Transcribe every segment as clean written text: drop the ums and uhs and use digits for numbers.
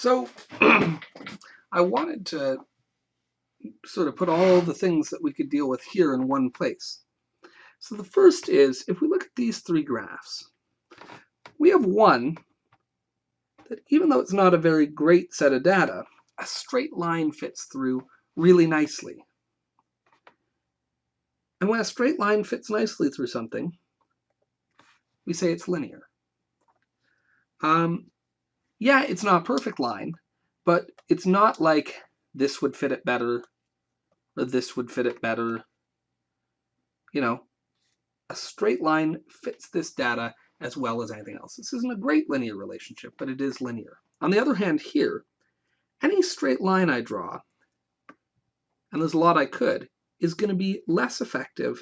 So I wanted to sort of put all the things that we could deal with here in one place. So the first is, if we look at these three graphs, we have one that, even though it's not a very great set of data, a straight line fits through really nicely. And when a straight line fits nicely through something, we say it's linear. Yeah, it's not a perfect line, but it's not like this would fit it better or this would fit it better. You know, a straight line fits this data as well as anything else. This isn't a great linear relationship, but it is linear. On the other hand, here, any straight line I draw, and there's a lot I could, is going to be less effective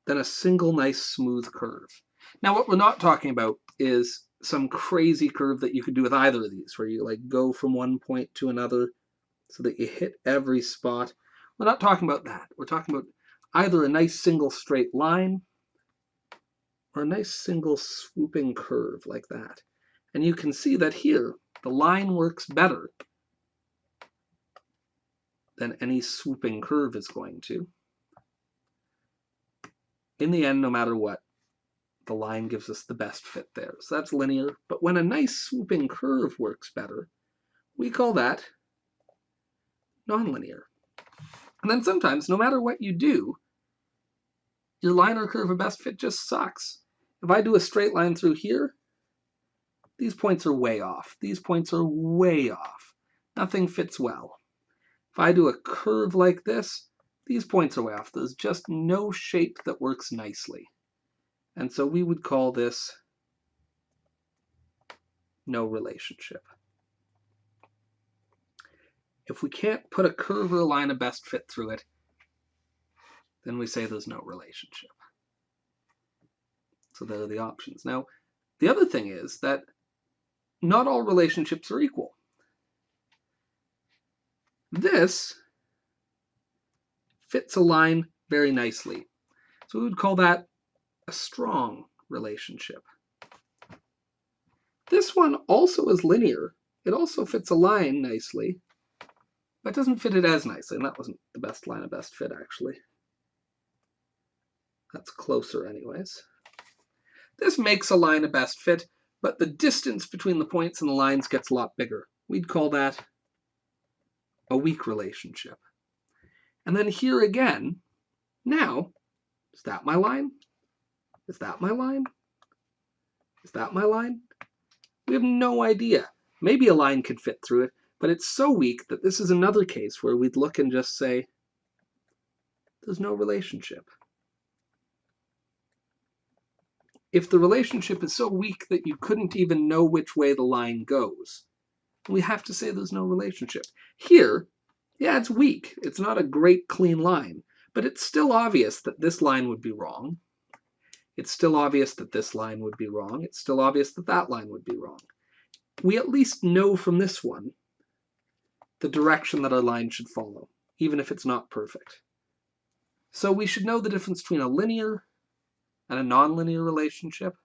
than a single nice smooth curve. Now, what we're not talking about is some crazy curve that you could do with either of these, where you like go from one point to another so that you hit every spot. We're not talking about that. We're talking about either a nice single straight line or a nice single swooping curve like that. And you can see that here, the line works better than any swooping curve is going to. In the end, no matter what, the line gives us the best fit there. So that's linear. But when a nice swooping curve works better, we call that nonlinear. And then sometimes, no matter what you do, your line or curve of best fit just sucks. If I do a straight line through here, these points are way off. These points are way off. Nothing fits well. If I do a curve like this, these points are way off. There's just no shape that works nicely. And so we would call this no relationship. If we can't put a curve or a line of best fit through it, then we say there's no relationship. So there are the options. Now, the other thing is that not all relationships are equal. This fits a line very nicely. So we would call that a strong relationship. This one also is linear. It also fits a line nicely, but doesn't fit it as nicely. And that wasn't the best line of best fit, actually. That's closer anyways. This makes a line of best fit, but the distance between the points and the lines gets a lot bigger. We'd call that a weak relationship. And then here again, now, is that my line? Is that my line? Is that my line? We have no idea. Maybe a line could fit through it, but it's so weak that this is another case where we'd look and just say, there's no relationship. If the relationship is so weak that you couldn't even know which way the line goes, we have to say there's no relationship. Here, yeah, it's weak. It's not a great clean line, but it's still obvious that this line would be wrong. It's still obvious that this line would be wrong. It's still obvious that that line would be wrong. We at least know from this one the direction that our line should follow, even if it's not perfect. So we should know the difference between a linear and a nonlinear relationship.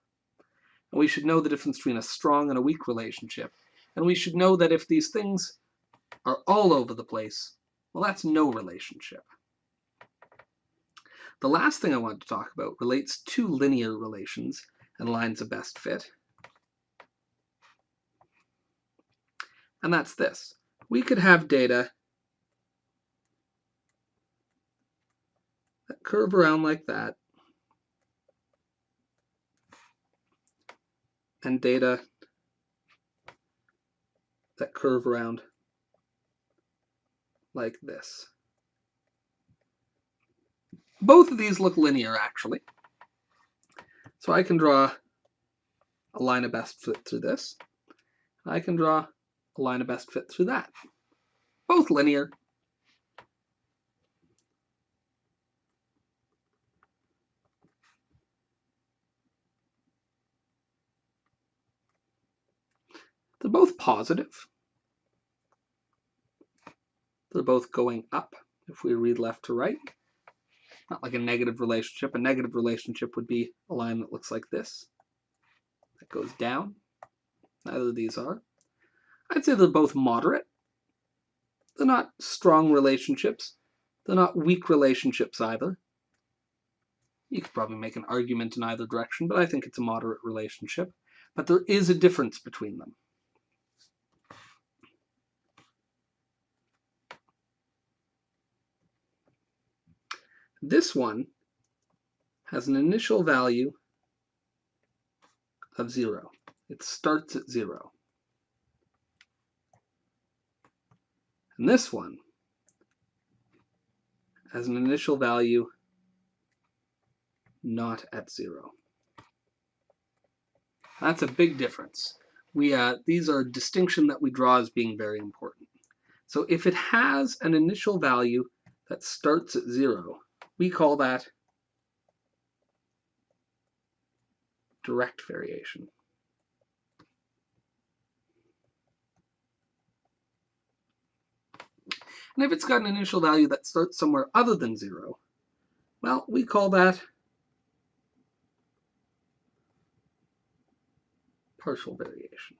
And we should know the difference between a strong and a weak relationship. And we should know that if these things are all over the place, well, that's no relationship. The last thing I want to talk about relates to linear relations and lines of best fit. And that's this. We could have data that curve around like that, and data that curve around like this. Both of these look linear, actually. So I can draw a line of best fit through this. I can draw a line of best fit through that. Both linear. They're both positive. They're both going up if we read left to right. Not like a negative relationship. A negative relationship would be a line that looks like this, that goes down. Neither of these are. I'd say they're both moderate. They're not strong relationships. They're not weak relationships either. You could probably make an argument in either direction, but I think it's a moderate relationship. But there is a difference between them. This one has an initial value of 0. It starts at 0. And this one has an initial value not at 0. That's a big difference. These are a distinction that we draw as being very important. So if it has an initial value that starts at 0, we call that direct variation. And if it's got an initial value that starts somewhere other than 0, well, we call that partial variation.